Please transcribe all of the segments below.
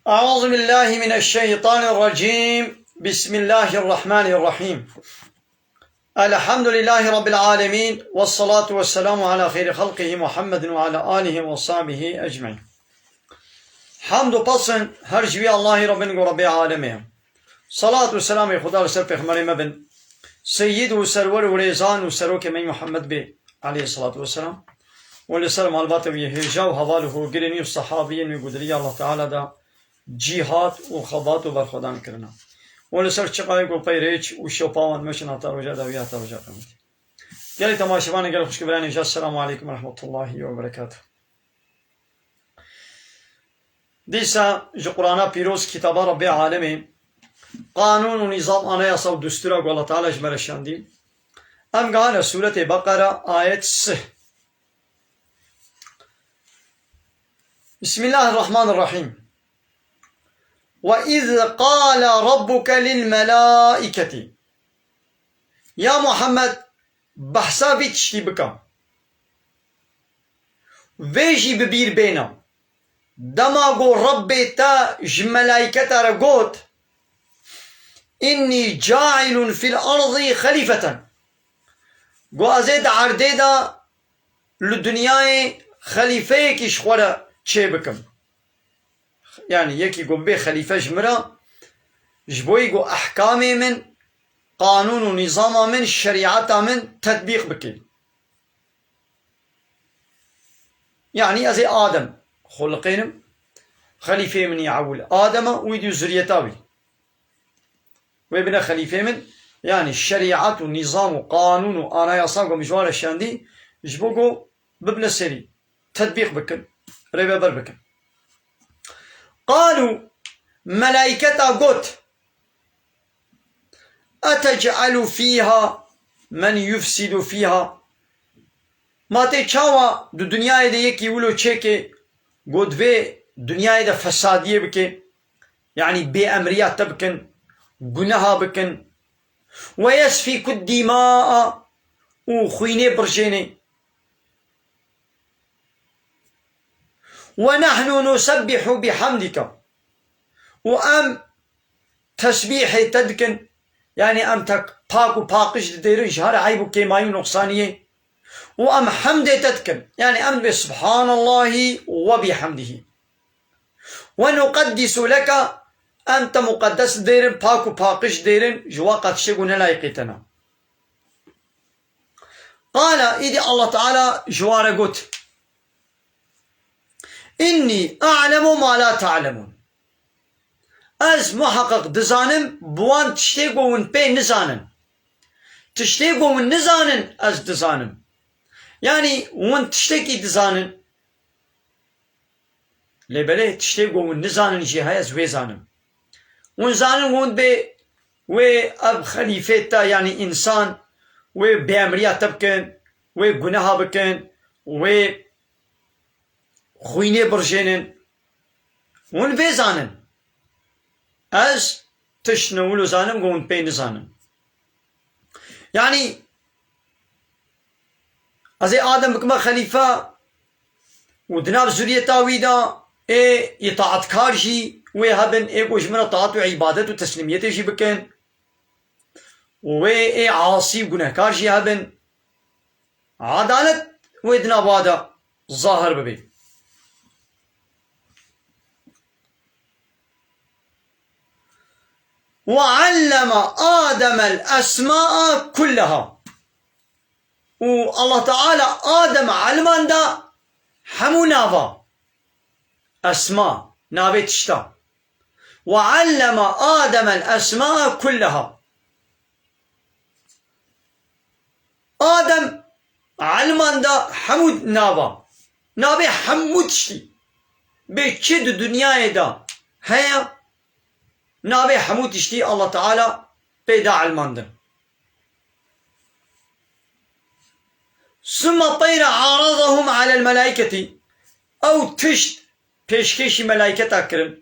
أعوذ بالله من الشيطان الرجيم. بسم الله الرحمن الرحيم. الحمد لله رب العالمين، والصلاة والسلام على خير خلقه محمد وعلى آله وصحبه أجمعين. حمد و پسند هر جوی الله ربن و رب العالمين. صلاة والسلام خدا سر پیغمبر مبن سيد و سرور و ريزان و سروك من محمد به عليه الصلاة والسلام ولسلام البات و يهجا و حواله گرنی و صحابين و قدرية الله تعالى دا جهاد و خبات و برخودان کرنا ولسر چقای کو پیریچ و شوپاوان مشنا تروجا دا ویا تروجا قمت گلی تماشوان گل خوش برانی السلام عليكم ورحمة الله وبركاته. دیسا جو قرآن پیروز کتاب رب العالمین قانون و نظام آنایاسا و دستورا گو اللہ تعالی جمرشاندی ام قال سورة بقرة آية 6. بسم الله الرحمن الرحيم. وإذ قال ربك للملائكة يا محمد بحثا بيتشتي بكا ويجي ببير بينا دماغو ربي تا جملايكة رقوت إني جاعل في الأرض خليفة قو أزيد عرديدا للدنيا خليفة كيشخورا چه بكم يعني يكي قو بي خليفة جمرا جبوي قو أحكامي من قانون ونظام من شريعة من تطبيق بكي يعني أزي آدم خلقينم خليفة من يعول آدم ويدو زريتاوي وابن خليفة من يعني الشريعة والنظام وقانون وأنا يصاقو مجوال الشاندي جبوكو ببن السري تطبيق بكن ريبابر بكن. قالوا ملائكة قوت أتجعل فيها من يفسد فيها ما تشاوى دو دنيا دي يكي ولو تشيكي قد في دنيا دا فسادية بكي يعني بأمريات تبكن قناها بكن ويسفك الدماء وخويني برجيني ونحن نسبح بحمدك وأم تسبيح تدكن يعني أم تك باكو باقش ديرن شهر عيبو كيمايو نقصانية وأم حمد تدكن يعني أم بسبحان الله وبحمده ونقدس لك أنت مقدس ديرن باكو باقش ديرن جوا قدشقنا لايقتنا. قال إذي الله تعالى جوار قلت إني أعلم ما لا تعلمون از محقق دزانم بوان تشتيقو من بين نزانن تشتيقو من نزانن از دزانم يعني وان تشتيقي دزانن لبلي تشتيقو من نزانن جهاز از ويزانم وان زانن وان بي وي اب خليفتا يعني انسان وي بامريات تبكن وي گناها بكن وي خويني برجينن وان ويزانن از تشنولو زانم قوم بين زانم يعني ازي آدم بكما خليفة ودناب زورية تاويدا اطاعت كارجي وهبن قوش من طاعت وعبادت وتسليمية جي بكن عاصي وقناه جي هبن عدالت ودناب هذا ظاهر ببي. وعلم آدم الأسماء كلها والله تعالى آدم علمان دا حمو نافا أسماء نابي تشتا وعلم آدم الأسماء كلها آدم علمان دا حمود نافا نابي حمود تشتي بيتشد الدنيا دا هيا نابي حمود تشتي الله تعالى بيدا علماندن. ثم طير عارضهم على الملائكة أو تشت بيشكيش ملائكة أكرم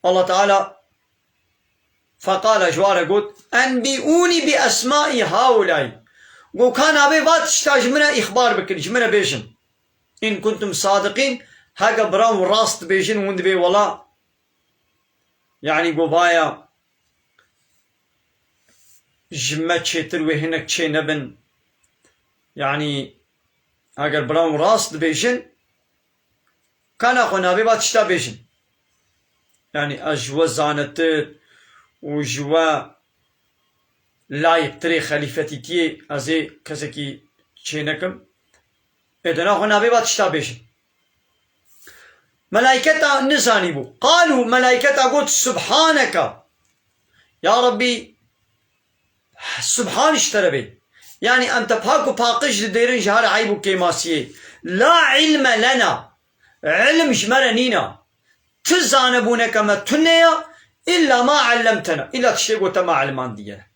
الله تعالى فقال جوار قلت أنبئوني بأسماء هؤلاء قو كان أبي بات تشتاج منا إخبار بكن جمنا بيجن إن كنتم صادقين هاقا براو راست بيجن وند بي ولا يعني قبايا جمة تشيتر وهنك تشي نبن يعني اگر براون راست بيجن كان اخو نابي باتشتا بيجن يعني اجوا زانتر وجوا لايق تري خليفتي تي ازي كسكي تشي نكم ادنا اخو نابي باتشتا بيجن ملائكة نزاني بو قالوا ملائكة قلت سبحانك يا ربي سبحان اشتربي يعني أنت بهاكو باقش ديرين جهار عيبو كيماسيه لا علم لنا علم جمرنينا تزانبونك ما تنيا إلا ما علمتنا إلا تشتيقو تما علمان دينا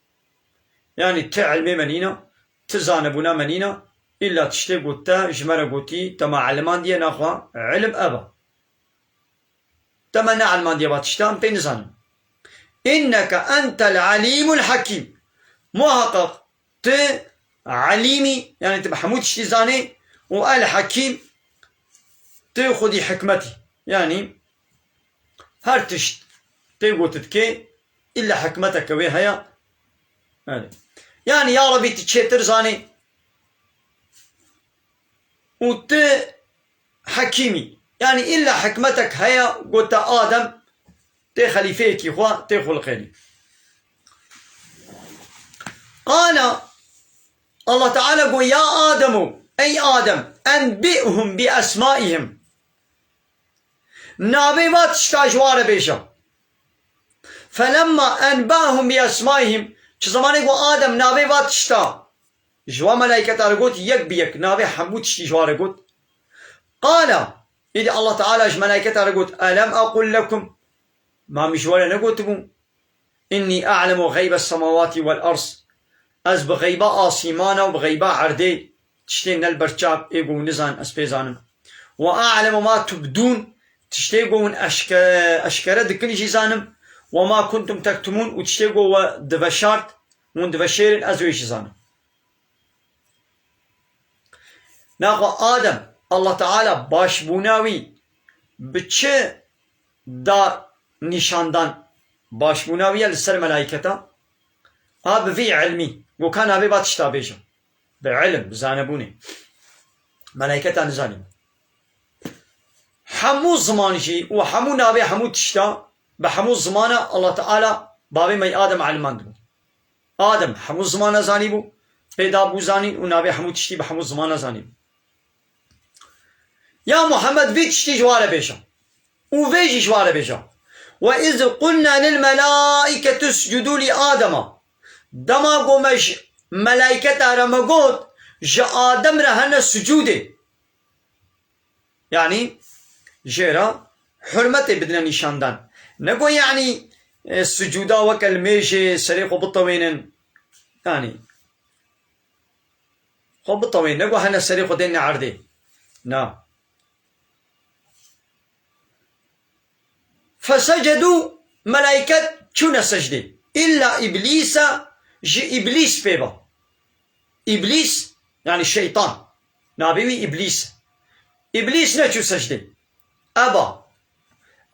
يعني تعلمي منينا تزانبونا منينا إلا تشتيقو تا جمرقوتي تما علمان دينا أخوة علم أبا تما نعلمان دينا باتشتام تنزان إنك أنت العليم الحكيم محقق ت عليمي يعني تبقى حمود شتيزاني وقال حكيم تاخذي حكمتي يعني هرتشت تيقو تتكي إلا حكمتك وهي يعني يا ربي تتشيتر زاني وت حكيمي يعني إلا حكمتك هي قلت آدم تي خليفيك يخوا تي خلقيني قال الله تعالى قل يا آدم أي آدم أنبئهم بأسمائهم نابي ما تشتاجوار بيشا فلما أنبأهم بأسمائهم زماني قل آدم نابي ما تشتا جوا ملائكة قلت يك بيك نابي حمود تشتاجوار قلت قال إذا الله تعالى ملائكة قلت ألم أقول لكم ما مجوالا نقولتكم إني أعلم غيب السماوات والأرض از بغيبة آسيمانا وبغيبة عردي تشتين البرشاب إيقو نزان أسبيزانم وأعلم ما تبدون تشتيقون أشكرة دكني جيزانم وما كنتم تكتمون وتشتيقوا دفشارت من دفشير أزوي جيزانم ناقو آدم الله تعالى باش بوناوي بچه دا نشاندان باش بوناوية لسر ملائكتا بفي علمي وكان أبي باتشتا بيجا بعلم بزانبوني ملائكة نزاني حمو زمانجي وحمو نابي حمو تشتا بحمو زمانة الله تعالى بابي مي آدم علمان دو آدم حمو زمانة زانيبو بيدا بو زاني ونابي حمو تشتي بحمو زمانة زانيبو يا محمد في تشتي جوار بيجا وفيجي جوار بيجا وإذ قلنا للملائكة اسجدوا لآدم دما قومش ملائكة رمقوت جاء آدم رهن سجوده يعني جيرا حرمة بدنا نشاندان نقول يعني السجودة وكالميشي سريق بالطوين يعني خب بالطوين نقول هنا سريق دين عردي نعم فسجدوا ملائكة شون سجدي إلا إبليس جي إبليس بيبا إبليس يعني الشيطان نابيوي إبليس إبليس نشو سجدي أبا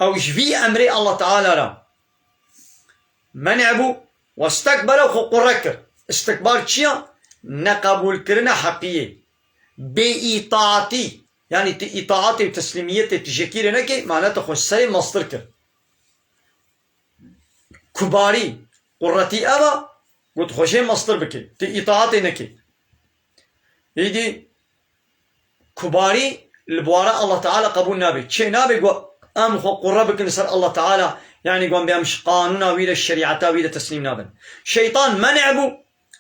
أو جفي أمري الله تعالى را منعبو واستكبر وقركر استكبار تشيا نقبول كرنا حقية بإطاعتي يعني إطاعتي وتسليميتي تجكير نكي معناته خوش سري مصدر كر كباري قرتي أبا قلت خوشي مصدر بكي تي إطاعتي نكي يدي كباري البوارة الله تعالى قبول نابي شيء نابي قو أم خو قربك نسر الله تعالى يعني قوم بيمش قانونا ويدا الشريعة ويدا تسليم نابن شيطان منعبو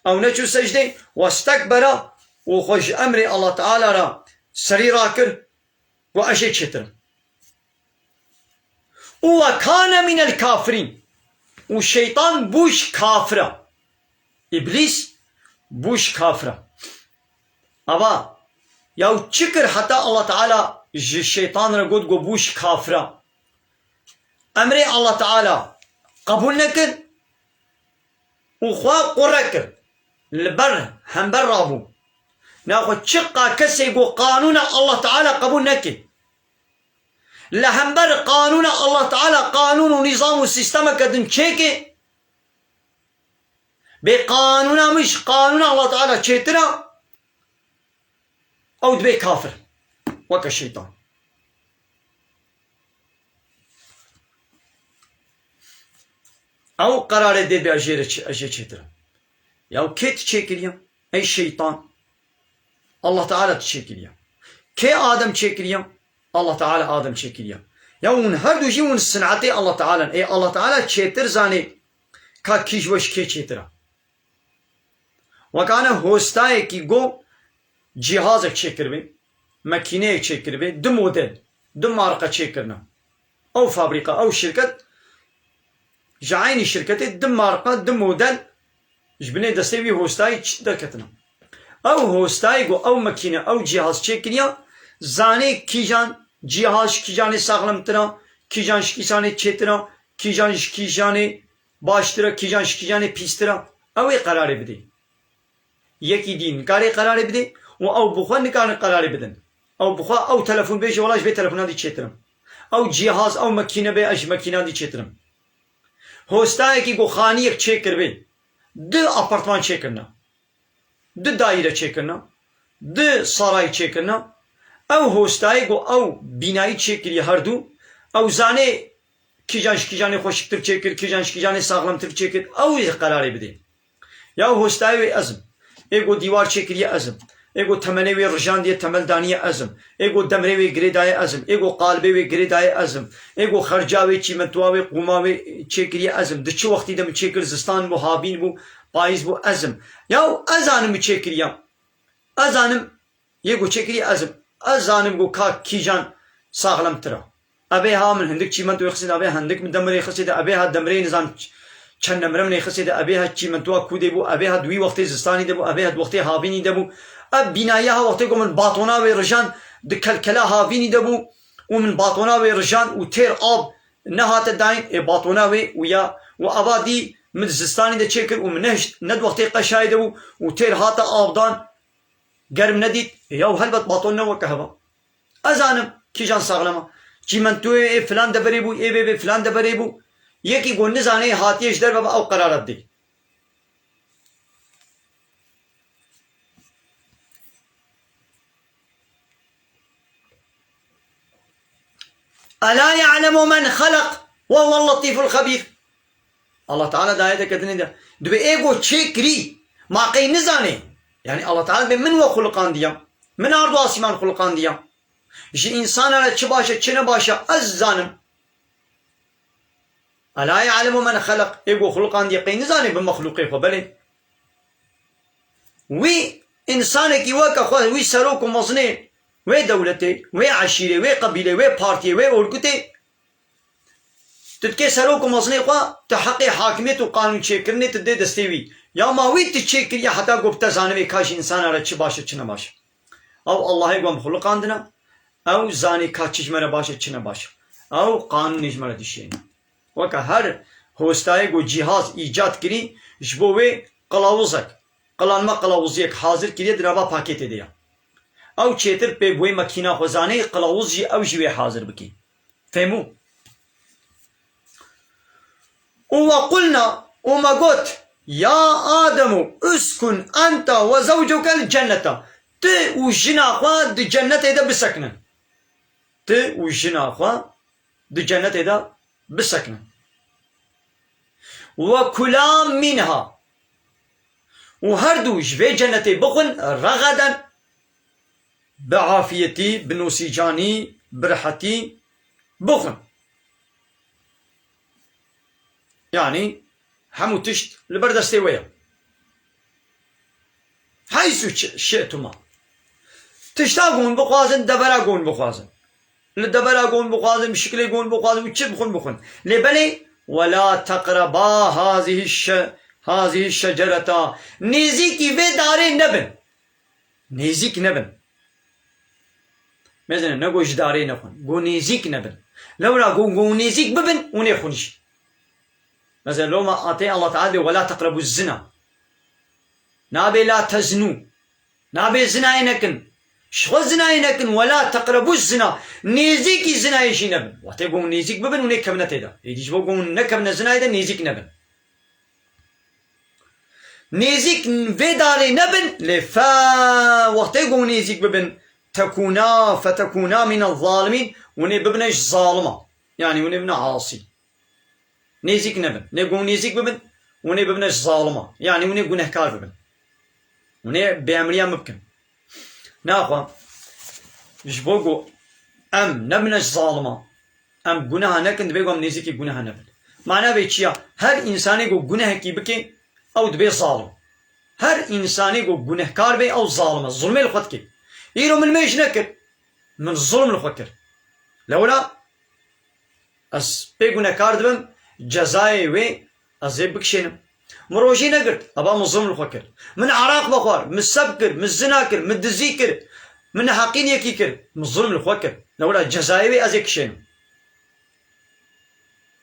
أو نجو سجدي واستكبر وخوش أمري الله تعالى را سري راكر وأشي شتر وكان من الكافرين والشيطان بوش كافرة إبليس بوش كافرة أبا ياو تشكر حتى الله تعالى الشيطان رقود بوش كافرة أمري الله تعالى قبول نكر وخوا قركر البر هم برابو ناخد شقة كسي قانون الله تعالى قبول نكر لهمبر قانون الله تعالى قانون ونظام والسيستم كدن تشيكي بقانون مش قانون الله تعالى تشيتنا أو دبي كافر وك الشيطان أو قرار دي بأجير تشيتنا ياو كيت تشيكليا أي شيطان الله تعالى تشيكليا كي آدم تشيكليا الله تعالى آدم تشيكليا ياون هردو جيون الصنعتي الله تعالى اي الله تعالى تشيتر زاني كا كيش وش كي تشيترا وكان هوستاي كي جو جهازك تشيكر بي ماكينه تشيكر بي دو موديل دو ماركة تشيكرنا او فابريكا او شركة جعيني شركتي دو ماركة دو موديل جبني دستيوي هوستاي دركتنا او هوستاي جو او ماكينه او جهاز تشيكريا زاني كيجان جهاز كيجاني ساغلمترا كيجان شكيساني تشيترا كيجان شكيجاني باشترا كيجان شكيجاني بيسترا او قرار بدي يكي دين كاري قرار بدي و او بخوا نكان قرار بدن او بخوا او تلفون بيجي ولاش بي تلفونات دي تشيترم او جهاز او ماكينه بي اج ماكينه دي تشيترم هوستاي كي جو خاني تشيكر بي دو ابارتمان تشيكرنا دو دايره تشيكرنا دو سراي تشيكرنا او هوستاي جو او بناي تشيكري هردو او زاني كيجان خوشكتر تشيكر كيجان ساغلمتر تشيكر او قرار بدي يا هوستاي ازم ايگو دیوار چکریه ازم ايگو تمنه وی رجان دیه تمل دانیه ازم ايگو دمره وی گریدای ازم ايگو قالبه وی گریدای ازم ايگو خرجاوی چیمنتواوی قوماوی چکریه ازم د چه وقتی دم چکر زستان بو هابین بو پاییز بو ازم یا ازانم چکریه ازانم ايگو چکریه ازم ازانم گو کا کیجان ساغلم ترا ابي ها من هندك چیمنتو خسید ابي هندك من دمره خسید ابي ها دمره نظام چند نمرم نخسید ابیها چی من تو کودی بو ابیها دوی وقتی زستانی دبو ابیها وقتی هاوینی دبو اب بنایا وقتی کو من باطونا و رجان د کلکلا هاوینی دبو و من باطونا و رجان و تیر آب نهات داین باطونا و یا و ابادی من زستانی د چکر و منهشت ند وقتی قشای دبو و تیر هات آبدان گرم ندید یا هلبت باطون نو کهوا ازانم کی جان ساغلما چی من تو فلان دبری بو ای بی فلان دبری بو يكي يقول نزاني هاتيش دربه او قرارات دي ألا يعلم من خلق وهو اللطيف الخبير الله تعالى دايته كدني ده دبي ايغو تشكري ما قي نزاني يعني الله تعالى من وخلقان ديا من ارض اسمان خلقان ديا جي انسان على تشباشا تشنا باشا الزانم ألا يعلم من خلق إيجو خلقان يقين زاني بمخلوقه فبلي وي إنسانك يواك أخوة وي سروك ومصني وي دولتي وي عشيري وي قبيلة وي بارتي وي أولكتي تتكي سروك ومصني قوة تحقي حاكمية وقانون تشيكرني تدي دستيوي يا ما وي تشيكر يا حتى قبتا زانوي كاش إنسان على تشباشا تشنا باشا أو الله يقوم خلقان دنا أو زاني كاتش مرا باشا تشنا باشا أو قانون نجمرا دشينا وكا هر هوستاي جو جهاز ايجاد كري جبوه قلاوزك قلان ما قلاوزيك حاضر كري درابا باكيت ديا او چيتر پي بوي مكينة خوزاني قلاوز جي او جوه حاضر بكي فهمو وقلنا وما قلت يا آدم اسكن أنت وزوجك الجنة ت وجنا خوا د جنة دا بسكنن ت وجنا خوا د جنة دا بسكنة وكلا منها وهردو جفي جنتي بخن رغدا بعافيتي بنوسيجاني برحتي بخن يعني همو تشت لبردستي ويا حيث شئتما تشتاقون بخوازن دبراقون بخوازن لدبراقون بخوازن بشكل قون بخوازن وچه بخون بخون لبلي ولا تقربا هذه الشجرة نيزيكي في داري نبن نيزيك نبن مثلا نقول جداري نخون قو نيزيك نبن لو لا قو نيزيك ببن ونيخونش مثلا لو ما أعطي الله تعالى ولا تقربوا الزنا نابي لا تزنوا نابي زنا ينكن شخو زناي نكن ولا تقربوا الزنا نيزيك زناي شي نبن وقتی گون نيزيك ببن و نكم نتيدا يديش بو گون نكم نزناي دا نيزيك نبن نيزيك في داري نبن لفا وقتی گون نيزيك ببن فتكونا من الظالمين وني ببنش ظالمة يعني وني ببن عاصي نيزيك نبن نيقون نيزيك ببن وني ببنش ظالمة يعني وني گنهكار ببن وني بعملية ممكن ناخوا جبوغو ام نبنش ظالمة ام گناه نكن دبيغو ام نيزيكي گناه نبن معناه بيچيا هر انساني گو گناه كي بكي او دبي ظالم هر انساني گو گنهكار بي او ظالمة ظلمي الخوت كي يرو من ميش نكر من الظلم الخوكر لولا اس بي گنهكار دبم جزاي وي ازي بكشينم مروجي نقرت ابا من الظلم الخوكر من عراق بخوار من السبكر من الزناكر من الدزيكر من حقين يكيكر من الظلم الخوكر لولا جزاي وي ازي كشينم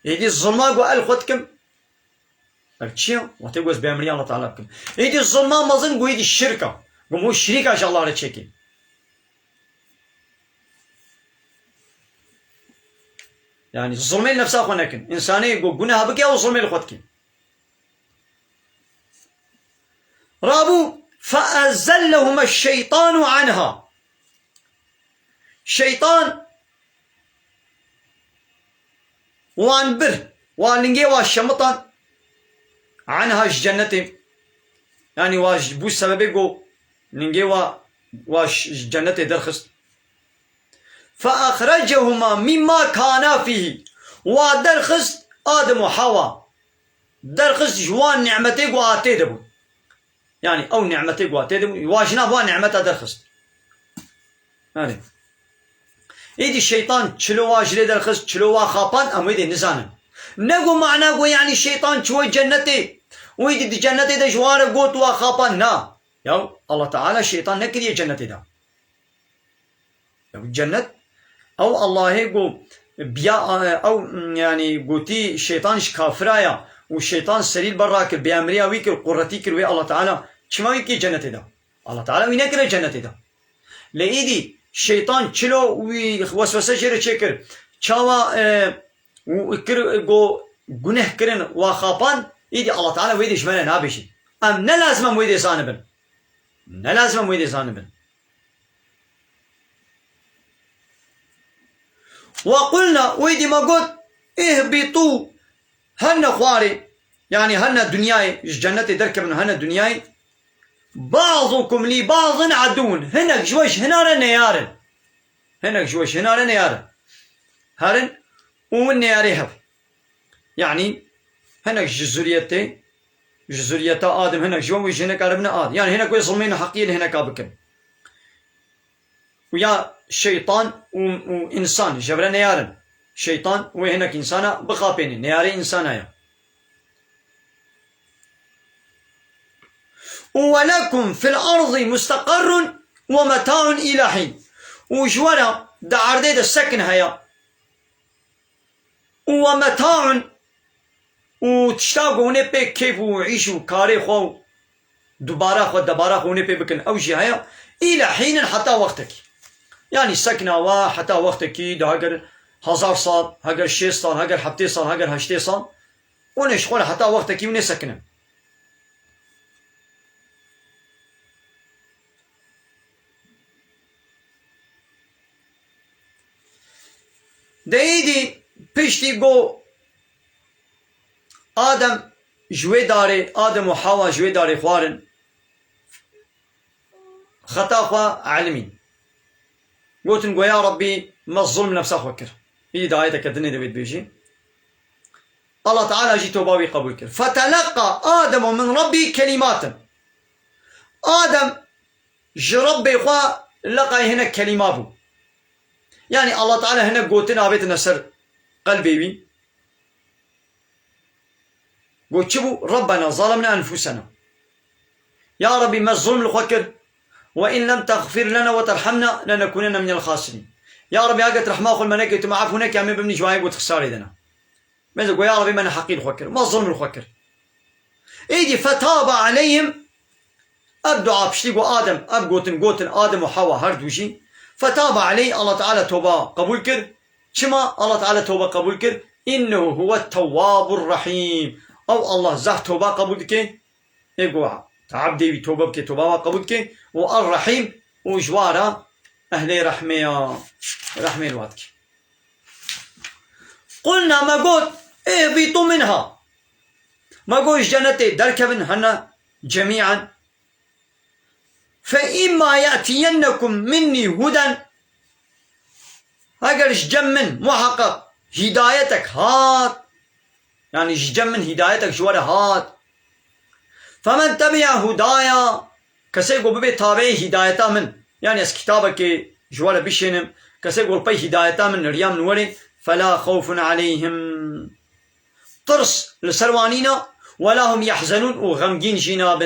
يدي الظلمة قو الخوتكم اكتشيو وتقوز بأمريا الله تعالى بكم يدي الظلمة مظن قو يدي الشركة قو مو الشريكة شاء الله رتشيكي يعني الظلمين نفسها خونكن إنساني قو قناها بكي أو الظلمين الخوتكي رابو فأزلهما الشيطان عنها شيطان وان بر وان لنجي واشمطان عنها الجنة يعني واش بو سببي قو لنجي واش الجنة درخست فأخرجهما مما كانا فيه ودرخست آدم وحواء درخست جوان نعمتي قو آتي دبو يعني او نعمتي قو آتي دبو واجنا بوا نعمتها درخست يعني ايدي الشيطان چلو واجري درخست چلو واخابان ام ويدي نزانم نقو معنى قو يعني الشيطان شوي جنتي ويدي دي جنتي دا جوار قوت واخابان نا يو الله تعالى الشيطان نكري جنتي دا يو الجنة او الله يقول بيا او يعني قوتي الشيطانش كافرايا والشيطان سريل براكر بأمريا ويكر قرتيكر وي الله تعالى شما ويكي جنتي دا الله تعالى وينكر جنتي دا لإيدي الشيطان چلو وسوسه جره چکر چاوا وكر گو گناه کرن واخابان ايدي الله تعالى ويدي شمال نابشي ام نلازم ويدي زانبن نلازم ويدي زانبن وقلنا ويدي ما قلت اهبطوا هن خواري يعني هن دنياي جنة دركبن هن دنياي بعضكم لبعض عدون هناك جوش هنارن نيارن هناك جوش هنارن نيارن هارن ومن نياري هف يعني هناك جزرية آدم هناك جوش هناك عربنا آدم يعني هناك يظلمين حقيقي هناك أبكن ويا شيطان وإنسان جبرا نيارن شيطان وهناك إنسانا بخابين نياري إنسانا ولكم في الأرض مستقر ومتاع إلى حين وجوانا دعرديد السكن هيا ومتاع وتشتاقوا نبي كيف وعيشوا كاري خو دبارة خو نبي بكن أوجي هيا إلى حين حتى وقتك يعني سكنة حتى وقتك ده هجر 1000 صال هجر 6 صال هجر 7 صال هجر 8 صال ونشغل حتى وقتك ونسكنه دايدي بيشتي جو آدم جوي داري آدم وحواء جوي داري خوارن خطا خوا علمين قلتن قو يا ربي ما الظلم نفسه فكر إيه دعايتك الدنيا دبيت بيجي الله تعالى جي توباوي قبول كر فتلقى آدم من ربي كلمات آدم جربي خوا لقى هنا كلمات يعني الله تعالى هنا قوتنا بيت نسر قلبي بي قلت شبو ربنا ظلمنا أنفسنا يا ربي ما الظلم الخكر وإن لم تغفر لنا وترحمنا لنكونن من الخاسرين يا ربي أقت رحمة الملائكة معاف هناك يا من بمني جواي قلت خساري دنا ماذا قول يا ربي ما نحقي الخكر ما الظلم الخكر ايدي فتاب عليهم اب دعا بشتي قو آدم اب قوتن آدم وحوا هر دوشي فتاب عليه الله تعالى توبة قبول كر شما الله تعالى توبة قبول كر إنه هو التواب الرحيم أو الله زه توبة قبول كي إيقوا عبدي توبة بك توبة قبول كي والرحيم وجوارا أهل رحمة الواتك قلنا ما قلت اهبطوا منها ما قلت جنتي دركبن هنا جميعا فإما يأتينكم مني هدى اگر جمن محقق هدايتك هات يعني جمن هدايتك جوار هات فمن تبع هدايا كسي قو ببي تابع هدايتا من يعني اس كتابك جوار بشينم كسي قو بي هدايتا من ريام نوري فلا خوف عليهم طرس لسروانين ولا هم يحزنون وغمجين جناب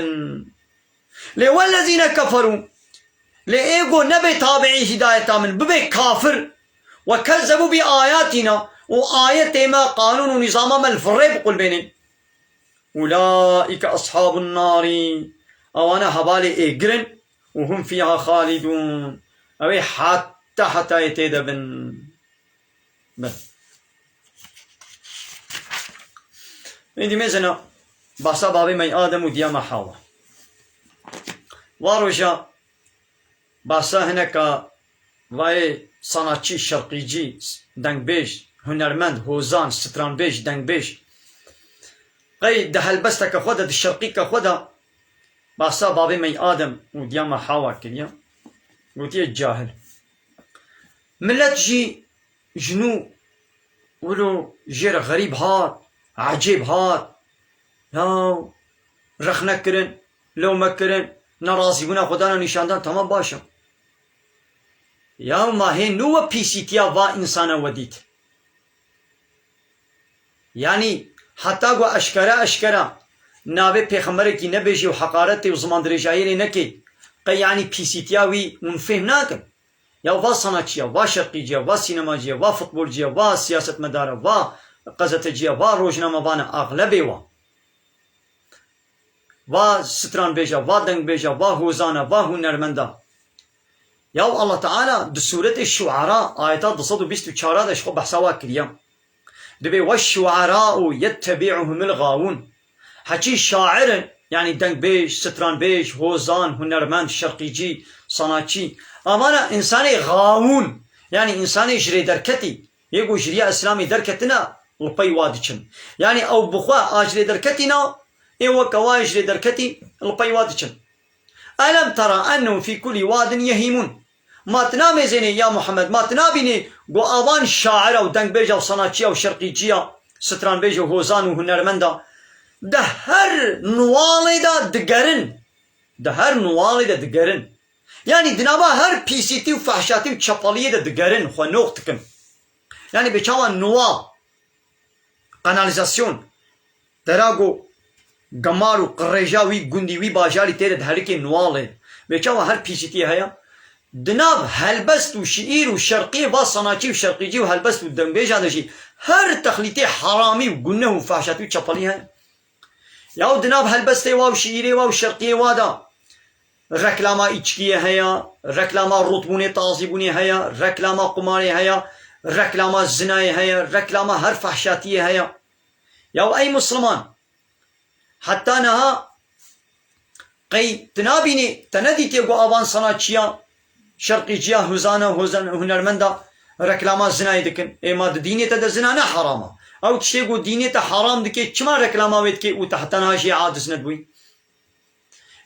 والذين كفروا لإيقو نبي تابعي هدايتا من ببي كافر وكذبوا بآياتنا وآيات ما قانون ونظام ما الفرق قل بينهم أولئك أصحاب النار أو أنا هبالي إيقرن وهم فيها خالدون أو حتى يتدبن إندي ميزنا بحثا بابي مي آدم وديما حاوة واروشا بحثا هناك وای sanatçı şarkıcı دنگبیش هنرمند هوزان سترانبیش دنگبیش قی ده هلبسته که خود ده شرقی که خود بحثا بابی می آدم و دیاما حاوا کریا گوتی جاهل ملت جی جنو ولو جیر غریب هات عجیب هات لو رخنه کرن لو مکرن نرازی بنا خدانا نشاندان تمام باشم یا ما هی نو پیسیتیا و انسان ودید یعنی حتی گو اشکره ناوی پیغمبر کی نبیجی و حقارت و زمان درجایی نکی قی یعنی پیسیتیا وی منفهم نکن یا و صنعتیا و شرقیجیا و سینماجیا و فوتبولجیا و سیاست مداره و قزتجیا و روزنامه‌بان اغلبی و ستران بیجا و دنگ بیجا و هوزانه و هنرمنده يا الله تعالى دو سورة الشعراء آيات 224 دش خو بحثوا كريم دبي والشعراء يتبعهم الغاوون حكي شاعر يعني دنگ بيش ستران بيش هوزان هنرمند شرقيجي صناعتي أمانة إنساني غاوون يعني إنساني جري دركتي يقول جريا إسلامي دركتنا لبي وادشن يعني أو بخوا أجري دركتنا إيوه كوا جري دركتي لبي وادشن ألم ترى أنهم في كل واد يهيمون ما تنامي زيني يا محمد ما تنابيني قو آوان شاعر و دنگ بيجا و صناعتيا و شرقيجيا ستران بيجا و هوزان و هنرمندا ده هر نوالي دا دقرن ده هر نوالي دا دقرن يعني دنابا هر بيسيتي و فحشاتي و چپالية دا دقرن خو نوختكم يعني بچاوان نوال قناليزاسيون دراغو گمار و قريجا وي گندي وي باجاري تيرد هركي نوالي بچاوان هر بيسيتي هيا دناب هلبست و شعير و شرقي و صناعتي و شرقيجي و هلبست و دنبيجا دشي هر تخليتي حرامي و گنه و فحشاتي و چپالي هيا ياو دناب هلبستي و شعيري و شرقي و دا ركلاما اچكيه هيا ركلاما رطبوني تازيبوني هيا ركلاما قماري هيا ركلاما زناي هيا ركلاما هر فحشاتي هيا ياو اي مسلمان حتى نها قي تنابيني تندي تيغو آوان صناعتيا شرقيجيا هوزانا هنرمندا ركلاما زناي دكن اما ديني تد زنانا حراما او تشيغو ديني تا حرام دكي چما ركلاما ويدكي و تحتنا شي عادس ندوي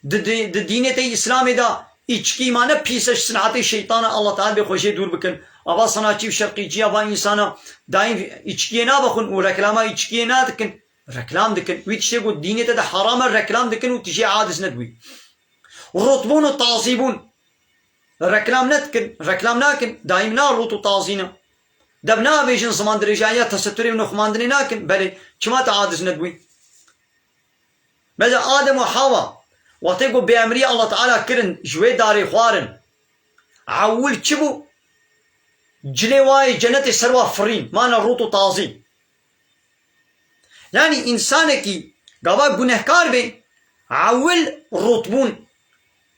ديني تا اسلامي دا içki معنى پیسش صنعتي شيطان الله تعالى بخوشي دور بكن ابا صناعتي و شرقيجيا با انسانا دايم içkiye نا بخون و ركلاما içkiye نا دكن ركلام دكن ويتشيغو ديني تا حرام الركلام دكن و تشي عادس ندوي رطبون و تعصيبون ركلام نتكن ركلام ناكن دايم نار و تعصينا دبنا بيجن زمان درجايا تستري ونخماندني ناكن بلي كما تعادس ندوي بذا آدم وحواء واتيقو بأمري الله تعالى كرن جوي داري خوارن عول كبو جلواي جنة سروا فرين ما نروتو تازي يعني إنسانكي قبا گنهكار بي عول رطبون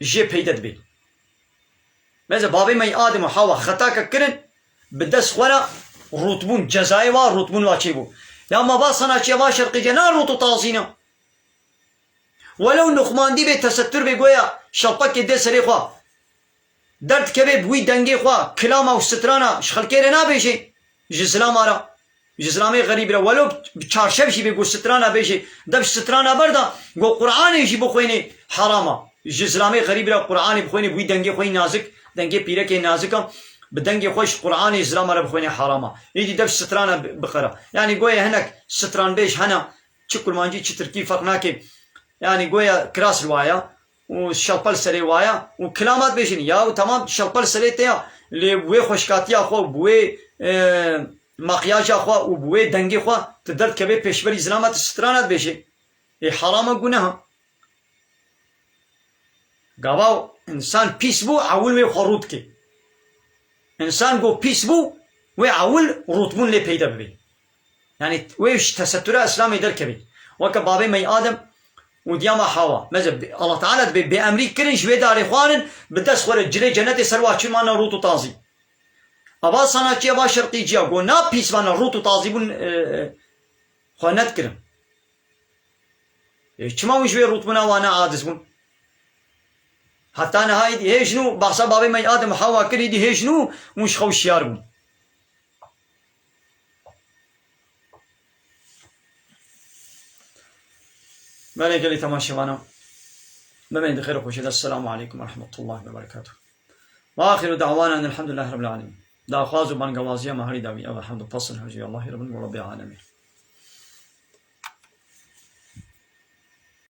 جي بيدت بي ماذا بابي مي آدم وحواء خطاك كرن بدس خورا رتبون جزائي رتبون واتشيبو لما باصنا شيء ما شرقي جنا روتو طازينا ولو نخمان دي بتستر بيقويا شلطك يدي سري خوا درد كبي بوي دنگي خوا كلاما وسترانا شخل كيرنا بيجي جزلام آرا جزلامي غريب را ولو بچارشب شي بيقو سترانا بيجي دب سترانا بردا قو قرآن يجي بخويني حراما جزلامي غريب را قرآن بخويني بوي دنگي خوي نازك دنگي بيرك نازكا بدنگي خوش قرآن إسلام را بخويني حراما يجي دب سترانا بخرا يعني قويا هناك ستران بيش هنا چكل مانجي چتركي فرقناكي يعني قويا كراس الوايا وشلبل سري وايا وكلامات بيشين يا وتمام شلبل سري تيا اللي بوي خوشكاتيا خو بوي مقياج خو وبوي دنگي خو تدرد كبي بيشبر إسلامات سترانات بيشي اي حرام گناه قواو انسان بيس بو عول وي خروط كي انسان جو بيس بو وي عول رتبون لي بيدا بي يعني ويش تستر اسلامي در كبي وك بابي مي ادم وديما حوا ماذا الله تعالى بأمريك كرن شوي داري خوانن بدس خور جري جنتي سرواتشي مانا روتو طازي ابا صناعتي ابا شرقي جيا قو نا بيس مانا روتو طازي بون خوانت كرن چما وش وي روتبنا وانا عادس بون حتى نهاية هيشنو بحسب بابي مي آدم حوا كريدي هيشنو مش خوشيار بون مالك اللي تماشي وانا بمن بخير وخشيد السلام عليكم ورحمة الله وبركاته وآخر دعوانا أن الحمد لله رب العالمين دا خواز وبان قوازيا مهاري داوي أو الحمد فصل حجي الله رب العالمين